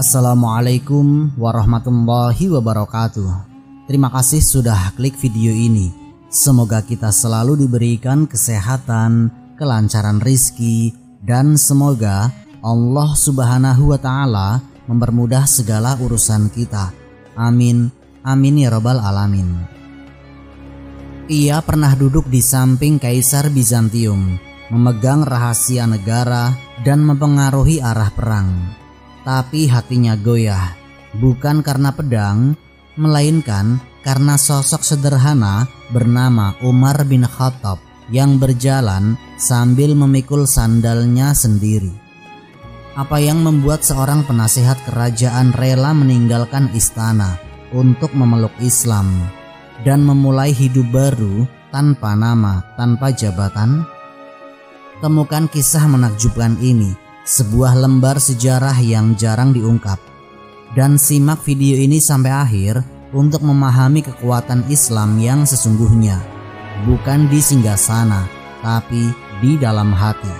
Assalamualaikum warahmatullahi wabarakatuh. Terima kasih sudah klik video ini. Semoga kita selalu diberikan kesehatan, kelancaran rizki, dan semoga Allah subhanahu wa ta'ala mempermudah segala urusan kita. Amin, amin ya rabbal alamin. Ia pernah duduk di samping Kaisar Bizantium, memegang rahasia negara dan mempengaruhi arah perang. Tapi hatinya goyah, bukan karena pedang, melainkan karena sosok sederhana bernama Umar bin Khattab yang berjalan sambil memikul sandalnya sendiri. Apa yang membuat seorang penasehat kerajaan rela meninggalkan istana untuk memeluk Islam dan memulai hidup baru tanpa nama, tanpa jabatan? Temukan kisah menakjubkan ini, sebuah lembar sejarah yang jarang diungkap. Dan simak video ini sampai akhir untuk memahami kekuatan Islam yang sesungguhnya, bukan di singgasana, tapi di dalam hati.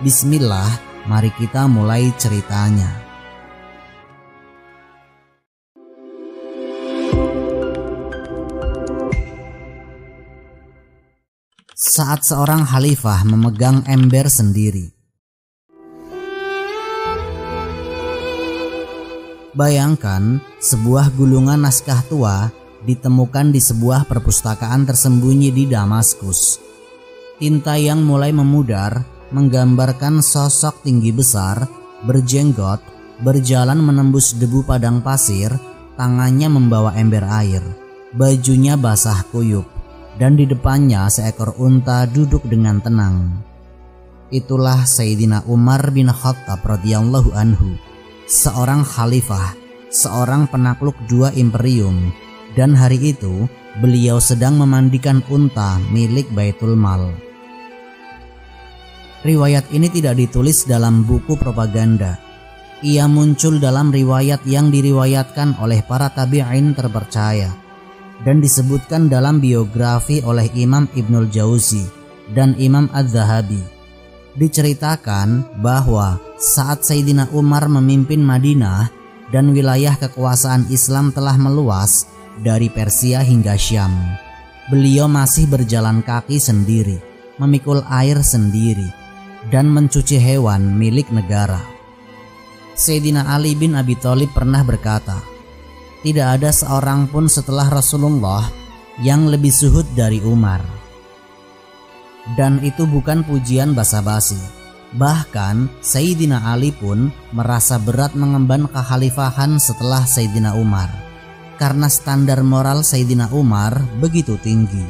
Bismillah, mari kita mulai ceritanya. Saat seorang khalifah memegang ember sendiri. Bayangkan sebuah gulungan naskah tua ditemukan di sebuah perpustakaan tersembunyi di Damaskus. Tinta yang mulai memudar menggambarkan sosok tinggi besar, berjenggot, berjalan menembus debu padang pasir, tangannya membawa ember air, bajunya basah kuyup, dan di depannya seekor unta duduk dengan tenang. Itulah Sayyidina Umar bin Khattab radhiyallahu anhu. Seorang khalifah, seorang penakluk dua imperium, dan hari itu beliau sedang memandikan unta milik Baitul Mal. Riwayat ini tidak ditulis dalam buku propaganda. Ia muncul dalam riwayat yang diriwayatkan oleh para tabi'in terpercaya dan disebutkan dalam biografi oleh Imam Ibnul Jauzi dan Imam Az-Zahabi. Diceritakan bahwa saat Sayyidina Umar memimpin Madinah dan wilayah kekuasaan Islam telah meluas dari Persia hingga Syam, beliau masih berjalan kaki sendiri, memikul air sendiri, dan mencuci hewan milik negara. Sayyidina Ali bin Abi Thalib pernah berkata, "Tidak ada seorang pun setelah Rasulullah yang lebih zuhud dari Umar." Dan itu bukan pujian basa-basi. Bahkan Sayyidina Ali pun merasa berat mengemban kekhalifahan setelah Sayyidina Umar, karena standar moral Sayyidina Umar begitu tinggi.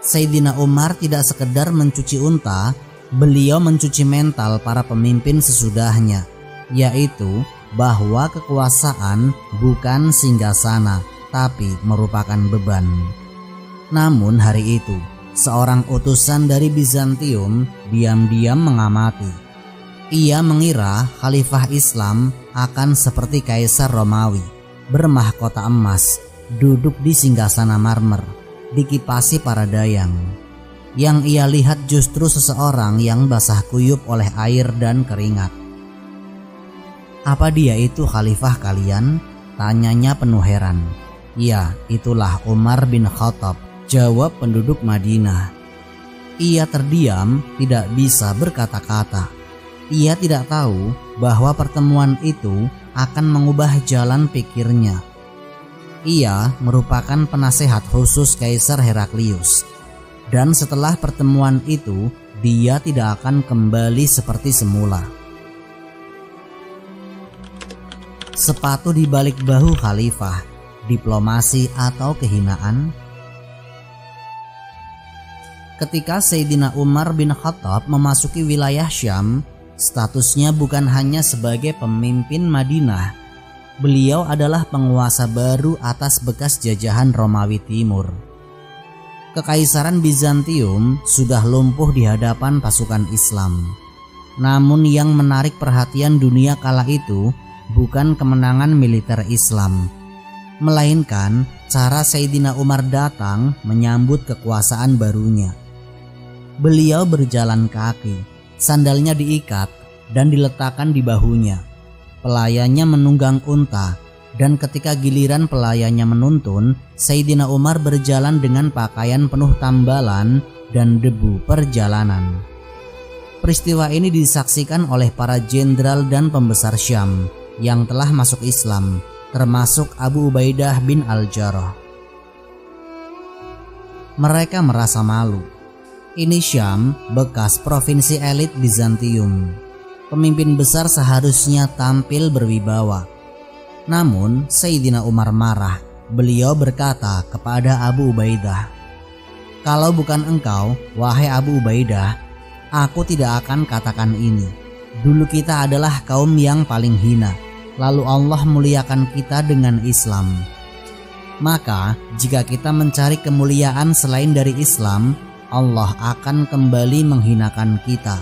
Sayyidina Umar tidak sekedar mencuci unta, beliau mencuci mental para pemimpin sesudahnya, yaitu bahwa kekuasaan bukan singgasana, tapi merupakan beban. Namun hari itu, seorang utusan dari Bizantium diam-diam mengamati. Ia mengira khalifah Islam akan seperti Kaisar Romawi, bermahkota emas, duduk di singgasana marmer, dikipasi para dayang. Yang ia lihat justru seseorang yang basah kuyup oleh air dan keringat. "Apa dia itu khalifah kalian?" tanyanya penuh heran. "Ya, itulah Umar bin Khattab," jawab penduduk Madinah. Ia terdiam, tidak bisa berkata-kata. Ia tidak tahu bahwa pertemuan itu akan mengubah jalan pikirnya. Ia merupakan penasehat khusus Kaisar Heraklius. Dan setelah pertemuan itu, dia tidak akan kembali seperti semula. Sepatu di balik bahu khalifah, diplomasi atau kehinaan? Ketika Sayyidina Umar bin Khattab memasuki wilayah Syam, statusnya bukan hanya sebagai pemimpin Madinah. Beliau adalah penguasa baru atas bekas jajahan Romawi Timur. Kekaisaran Bizantium sudah lumpuh di hadapan pasukan Islam. Namun yang menarik perhatian dunia kala itu bukan kemenangan militer Islam, melainkan cara Sayyidina Umar datang menyambut kekuasaan barunya. Beliau berjalan kaki, sandalnya diikat, dan diletakkan di bahunya. Pelayannya menunggang unta, dan ketika giliran pelayannya menuntun, Sayyidina Umar berjalan dengan pakaian penuh tambalan dan debu perjalanan. Peristiwa ini disaksikan oleh para jenderal dan pembesar Syam yang telah masuk Islam, termasuk Abu Ubaidah bin Al-Jarrah. Mereka merasa malu. Ini Syam, bekas provinsi elit Bizantium. Pemimpin besar seharusnya tampil berwibawa. Namun Sayyidina Umar marah. Beliau berkata kepada Abu Ubaidah, "Kalau bukan engkau, wahai Abu Ubaidah, aku tidak akan katakan ini. Dulu kita adalah kaum yang paling hina, lalu Allah muliakan kita dengan Islam. Maka jika kita mencari kemuliaan selain dari Islam, Allah akan kembali menghinakan kita."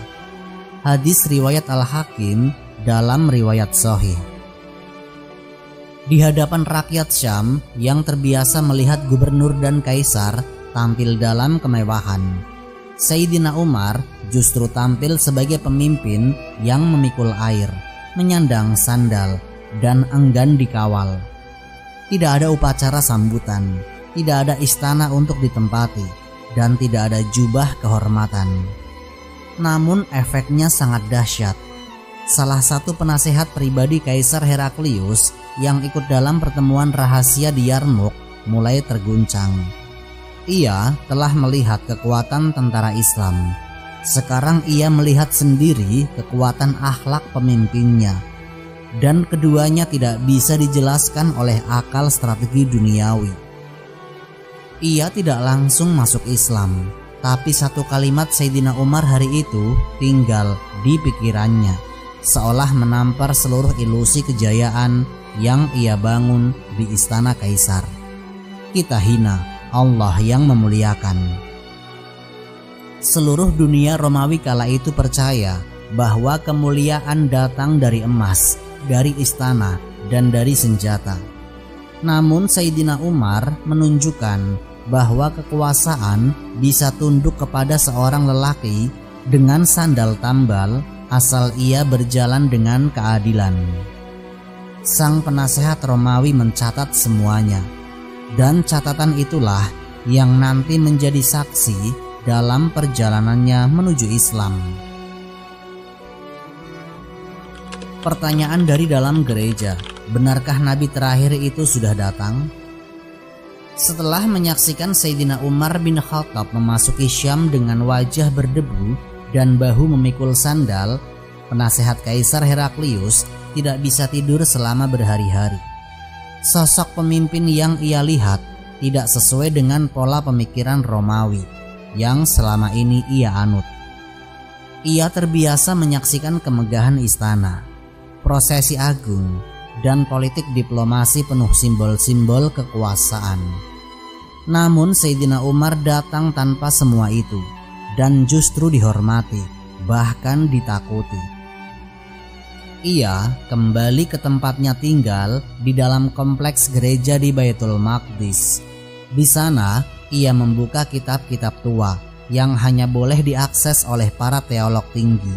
Hadis riwayat Al-Hakim dalam riwayat Sahih. Di hadapan rakyat Syam yang terbiasa melihat gubernur dan kaisar tampil dalam kemewahan, Sayyidina Umar justru tampil sebagai pemimpin yang memikul air, menyandang sandal, dan enggan dikawal. Tidak ada upacara sambutan, tidak ada istana untuk ditempati, dan tidak ada jubah kehormatan. Namun efeknya sangat dahsyat. Salah satu penasehat pribadi Kaisar Heraklius yang ikut dalam pertemuan rahasia di Yarmuk mulai terguncang. Ia telah melihat kekuatan tentara Islam. Sekarang ia melihat sendiri kekuatan akhlak pemimpinnya. Dan keduanya tidak bisa dijelaskan oleh akal strategi duniawi. Ia tidak langsung masuk Islam, tapi satu kalimat Sayyidina Umar hari itu tinggal di pikirannya, seolah menampar seluruh ilusi kejayaan yang ia bangun di istana kaisar. Kita hina, Allah yang memuliakan. Seluruh dunia Romawi kala itu percaya bahwa kemuliaan datang dari emas, dari istana, dan dari senjata. Namun Sayyidina Umar menunjukkan bahwa kekuasaan bisa tunduk kepada seorang lelaki dengan sandal tambal asal ia berjalan dengan keadilan. Sang penasehat Romawi mencatat semuanya, dan catatan itulah yang nanti menjadi saksi dalam perjalanannya menuju Islam. Pertanyaan dari dalam gereja, benarkah Nabi terakhir itu sudah datang? Setelah menyaksikan Sayyidina Umar bin Khattab memasuki Syam dengan wajah berdebu dan bahu memikul sandal, penasehat Kaisar Heraklius tidak bisa tidur selama berhari-hari. Sosok pemimpin yang ia lihat tidak sesuai dengan pola pemikiran Romawi yang selama ini ia anut. Ia terbiasa menyaksikan kemegahan istana, prosesi agung, dan politik diplomasi penuh simbol-simbol kekuasaan. Namun Sayyidina Umar datang tanpa semua itu dan justru dihormati, bahkan ditakuti. Ia kembali ke tempatnya tinggal di dalam kompleks gereja di Baitul Maqdis. Di sana ia membuka kitab-kitab tua yang hanya boleh diakses oleh para teolog tinggi.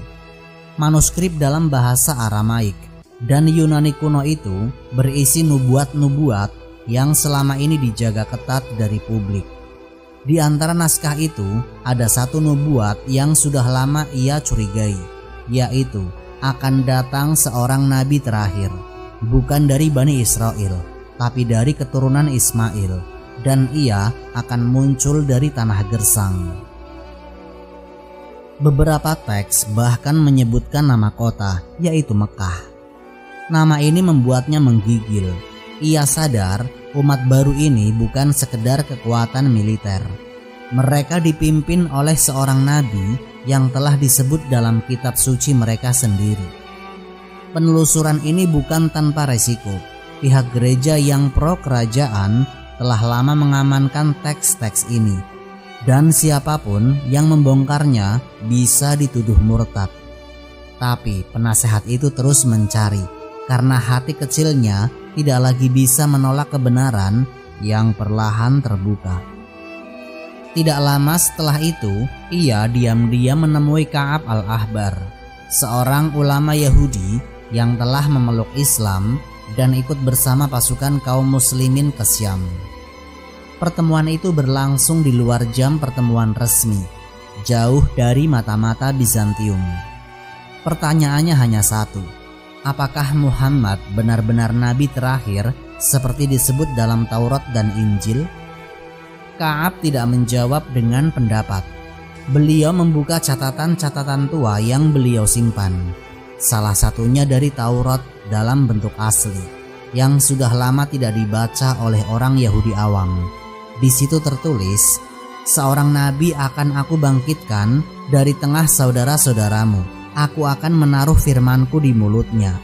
Manuskrip dalam bahasa Aramaik dan Yunani kuno itu berisi nubuat-nubuat yang selama ini dijaga ketat dari publik. Di antara naskah itu ada satu nubuat yang sudah lama ia curigai, yaitu akan datang seorang nabi terakhir, bukan dari Bani Israel, tapi dari keturunan Ismail, dan ia akan muncul dari tanah gersang. Beberapa teks bahkan menyebutkan nama kota, yaitu Mekah. Nama ini membuatnya menggigil. Ia sadar umat baru ini bukan sekedar kekuatan militer. Mereka dipimpin oleh seorang nabi yang telah disebut dalam kitab suci mereka sendiri. Penelusuran ini bukan tanpa resiko. Pihak gereja yang pro kerajaan telah lama mengamankan teks-teks ini, dan siapapun yang membongkarnya bisa dituduh murtad. Tapi penasehat itu terus mencari, karena hati kecilnya tidak lagi bisa menolak kebenaran yang perlahan terbuka. Tidak lama setelah itu, ia diam-diam menemui Ka'ab al-Ahbar, seorang ulama Yahudi yang telah memeluk Islam dan ikut bersama pasukan kaum muslimin ke Syam. Pertemuan itu berlangsung di luar jam pertemuan resmi, jauh dari mata-mata Bizantium. Pertanyaannya hanya satu, apakah Muhammad benar-benar nabi terakhir seperti disebut dalam Taurat dan Injil? Ka'ab tidak menjawab dengan pendapat. Beliau membuka catatan-catatan tua yang beliau simpan, salah satunya dari Taurat dalam bentuk asli, yang sudah lama tidak dibaca oleh orang Yahudi awam. Di situ tertulis, seorang nabi akan aku bangkitkan dari tengah saudara-saudaramu. Aku akan menaruh firmanku di mulutnya.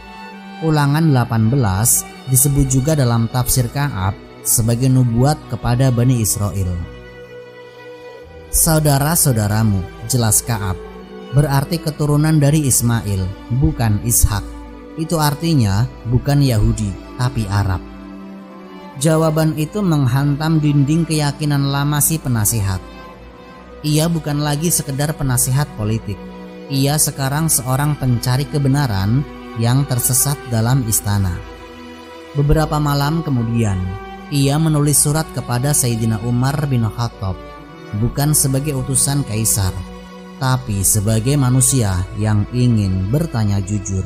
Ulangan 18 disebut juga dalam tafsir Ka'ab sebagai nubuat kepada Bani Israel. Saudara-saudaramu, jelas Ka'ab, berarti keturunan dari Ismail, bukan Ishak. Itu artinya bukan Yahudi, tapi Arab. Jawaban itu menghantam dinding keyakinan lama si penasihat. Ia bukan lagi sekedar penasihat politik. Ia sekarang seorang pencari kebenaran yang tersesat dalam istana. Beberapa malam kemudian, ia menulis surat kepada Sayyidina Umar bin Khattab, bukan sebagai utusan kaisar, tapi sebagai manusia yang ingin bertanya jujur.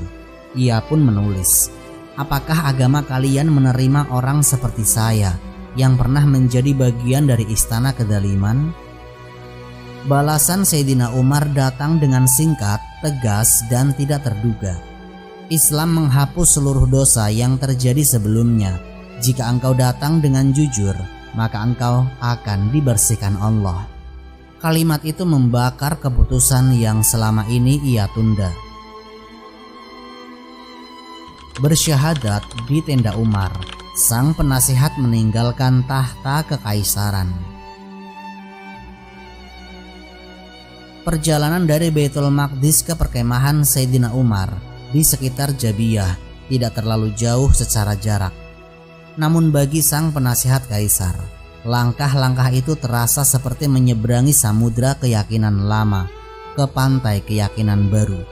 Ia pun menulis, apakah agama kalian menerima orang seperti saya yang pernah menjadi bagian dari istana kedaliman? Balasan Sayyidina Umar datang dengan singkat, tegas, dan tidak terduga. Islam menghapus seluruh dosa yang terjadi sebelumnya. Jika engkau datang dengan jujur, maka engkau akan dibersihkan Allah. Kalimat itu membakar keputusan yang selama ini ia tunda. Bersyahadat di tenda Umar, sang penasihat meninggalkan tahta kekaisaran. Perjalanan dari Baitul Maqdis ke perkemahan Sayyidina Umar di sekitar Jabiyah tidak terlalu jauh secara jarak. Namun bagi sang penasihat kaisar, langkah-langkah itu terasa seperti menyeberangi samudra keyakinan lama ke pantai keyakinan baru.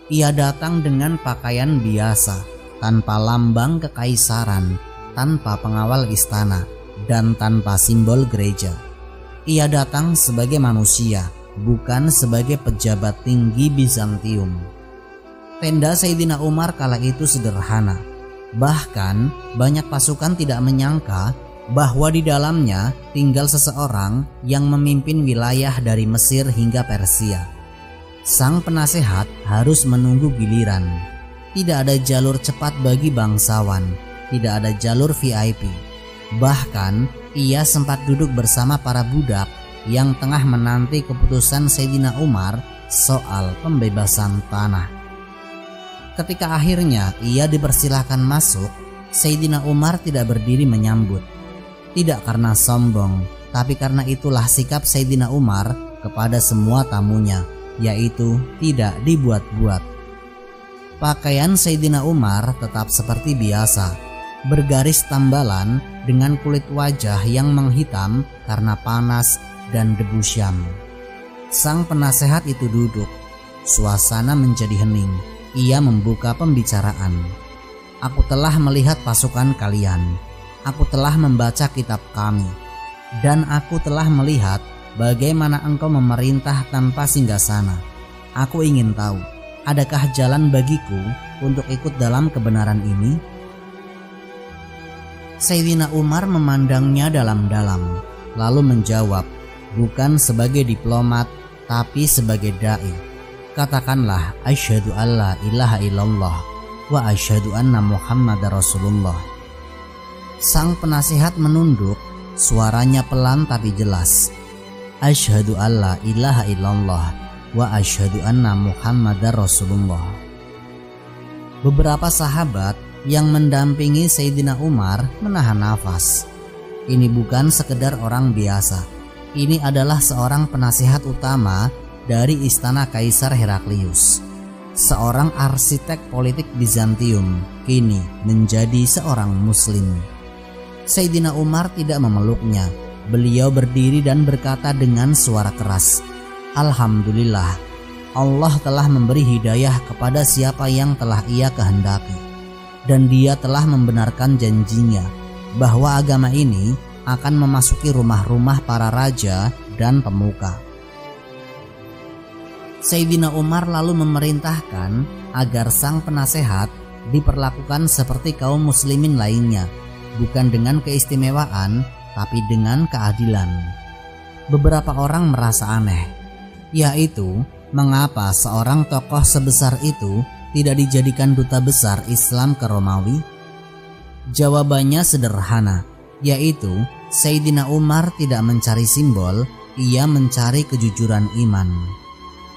Ia datang dengan pakaian biasa, tanpa lambang kekaisaran, tanpa pengawal istana, dan tanpa simbol gereja. Ia datang sebagai manusia, bukan sebagai pejabat tinggi Bizantium. Tenda Sayyidina Umar kala itu sederhana. Bahkan banyak pasukan tidak menyangka bahwa di dalamnya tinggal seseorang yang memimpin wilayah dari Mesir hingga Persia. Sang penasehat harus menunggu giliran. Tidak ada jalur cepat bagi bangsawan, tidak ada jalur VIP. Bahkan ia sempat duduk bersama para budak yang tengah menanti keputusan Sayyidina Umar soal pembebasan tanah. Ketika akhirnya ia dipersilahkan masuk, Sayyidina Umar tidak berdiri menyambut. Tidak karena sombong, tapi karena itulah sikap Sayyidina Umar kepada semua tamunya, yaitu tidak dibuat-buat. Pakaian Sayyidina Umar tetap seperti biasa, bergaris tambalan dengan kulit wajah yang menghitam karena panas dan debu Syam. Sang penasehat itu duduk, suasana menjadi hening. Ia membuka pembicaraan. Aku telah melihat pasukan kalian. Aku telah membaca kitab kami. Dan aku telah melihat bagaimana engkau memerintah tanpa singgasana. Aku ingin tahu, adakah jalan bagiku untuk ikut dalam kebenaran ini? Sayyidina Umar memandangnya dalam-dalam, lalu menjawab, bukan sebagai diplomat, tapi sebagai da'i. Katakanlah, asyhadu alla ilaha illallah wa asyhadu anna Muhammadar Rasulullah. Sang penasihat menunduk, suaranya pelan tapi jelas. Asyhadu alla ilaha illallah wa asyhadu anna Muhammadar Rasulullah. Beberapa sahabat yang mendampingi Sayyidina Umar menahan nafas. Ini bukan sekedar orang biasa. Ini adalah seorang penasihat utama dari istana Kaisar Heraklius. Seorang arsitek politik Bizantium kini menjadi seorang muslim. Sayyidina Umar tidak memeluknya. Beliau berdiri dan berkata dengan suara keras, Alhamdulillah, Allah telah memberi hidayah kepada siapa yang telah Ia kehendaki, dan Dia telah membenarkan janjinya bahwa agama ini akan memasuki rumah-rumah para raja dan pemuka. Sayyidina Umar lalu memerintahkan agar sang penasehat diperlakukan seperti kaum muslimin lainnya, bukan dengan keistimewaan tapi dengan keadilan. Beberapa orang merasa aneh, yaitu mengapa seorang tokoh sebesar itu tidak dijadikan duta besar Islam ke Romawi? Jawabannya sederhana, yaitu Sayyidina Umar tidak mencari simbol, ia mencari kejujuran iman.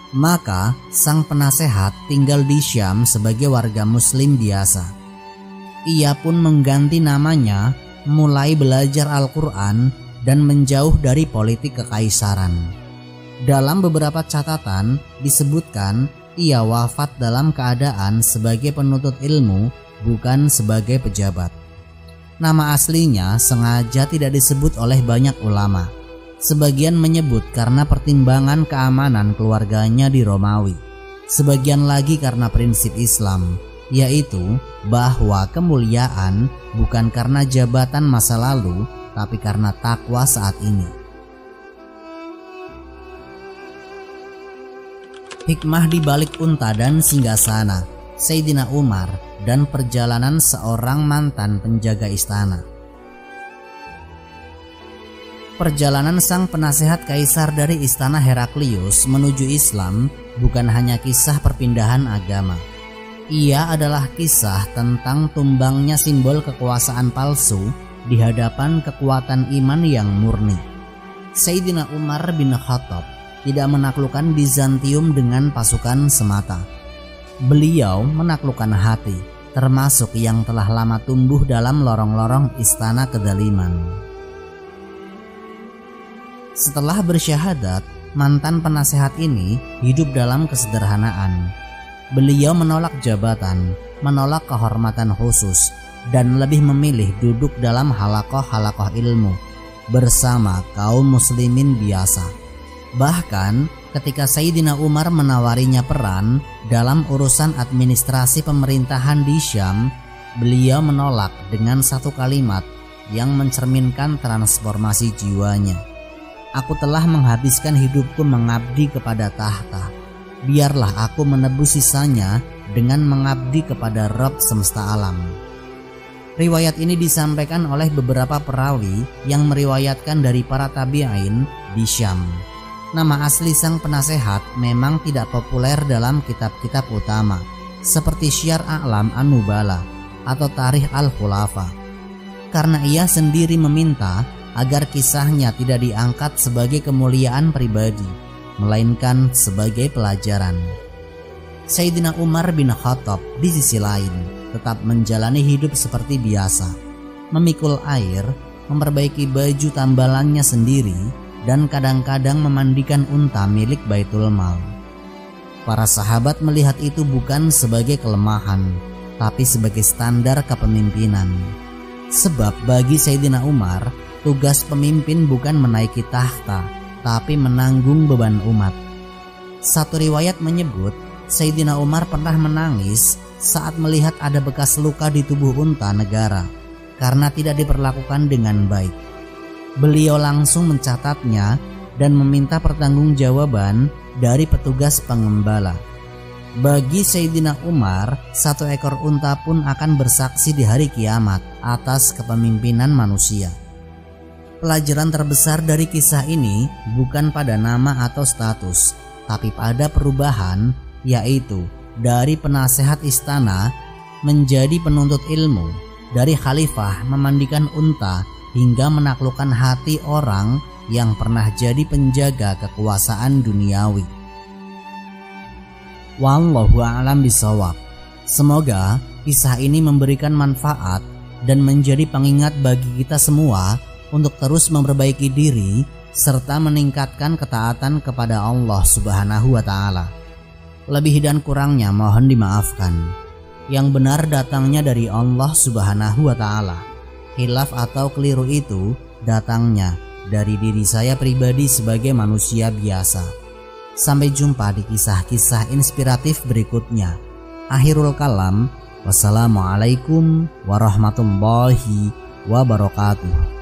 Maka sang penasehat tinggal di Syam sebagai warga muslim biasa. Ia pun mengganti namanya, mulai belajar Al-Quran dan menjauh dari politik kekaisaran. Dalam beberapa catatan disebutkan ia wafat dalam keadaan sebagai penuntut ilmu, bukan sebagai pejabat. Nama aslinya sengaja tidak disebut oleh banyak ulama. Sebagian menyebut karena pertimbangan keamanan keluarganya di Romawi. Sebagian lagi karena prinsip Islam, yaitu bahwa kemuliaan bukan karena jabatan masa lalu, tapi karena takwa saat ini. Hikmah di balik unta dan singgasana Sayyidina Umar dan perjalanan seorang mantan penjaga istana. Perjalanan sang penasehat kaisar dari istana Heraklius menuju Islam bukan hanya kisah perpindahan agama. Ia adalah kisah tentang tumbangnya simbol kekuasaan palsu di hadapan kekuatan iman yang murni. Sayyidina Umar bin Khattab tidak menaklukkan Bizantium dengan pasukan semata. Beliau menaklukkan hati, termasuk yang telah lama tumbuh dalam lorong-lorong istana kedaliman. Setelah bersyahadat, mantan penasehat ini hidup dalam kesederhanaan. Beliau menolak jabatan, menolak kehormatan khusus, dan lebih memilih duduk dalam halakoh-halakoh ilmu bersama kaum muslimin biasa. Bahkan ketika Sayyidina Umar menawarinya peran dalam urusan administrasi pemerintahan di Syam, beliau menolak dengan satu kalimat yang mencerminkan transformasi jiwanya. Aku telah menghabiskan hidupku mengabdi kepada tahta. Biarlah aku menebus sisanya dengan mengabdi kepada Rabb semesta alam. Riwayat ini disampaikan oleh beberapa perawi yang meriwayatkan dari para tabi'in di Syam. Nama asli sang penasehat memang tidak populer dalam kitab-kitab utama seperti Syiar A'lam An-Nubala atau Tarikh Al-Khulafa, karena ia sendiri meminta agar kisahnya tidak diangkat sebagai kemuliaan pribadi, melainkan sebagai pelajaran. Sayyidina Umar bin Khattab di sisi lain tetap menjalani hidup seperti biasa, memikul air, memperbaiki baju tambalannya sendiri, dan kadang-kadang memandikan unta milik Baitul Mal. Para sahabat melihat itu bukan sebagai kelemahan, tapi sebagai standar kepemimpinan. Sebab bagi Sayyidina Umar, tugas pemimpin bukan menaiki tahta, tapi menanggung beban umat. Satu riwayat menyebut Sayyidina Umar pernah menangis saat melihat ada bekas luka di tubuh unta negara karena tidak diperlakukan dengan baik. Beliau langsung mencatatnya dan meminta pertanggungjawaban dari petugas pengembala. Bagi Sayyidina Umar, satu ekor unta pun akan bersaksi di hari kiamat atas kepemimpinan manusia. Pelajaran terbesar dari kisah ini bukan pada nama atau status, tapi pada perubahan, yaitu dari penasehat istana menjadi penuntut ilmu, dari khalifah memandikan unta hingga menaklukkan hati orang yang pernah jadi penjaga kekuasaan duniawi. Wallahu a'lam bishawab. Semoga kisah ini memberikan manfaat dan menjadi pengingat bagi kita semua untuk terus memperbaiki diri serta meningkatkan ketaatan kepada Allah Subhanahu wa Ta'ala. Lebih dan kurangnya mohon dimaafkan. Yang benar datangnya dari Allah Subhanahu wa Ta'ala. Khilaf atau keliru itu datangnya dari diri saya pribadi sebagai manusia biasa. Sampai jumpa di kisah-kisah inspiratif berikutnya. Akhirul kalam, wassalamualaikum warahmatullahi wabarakatuh.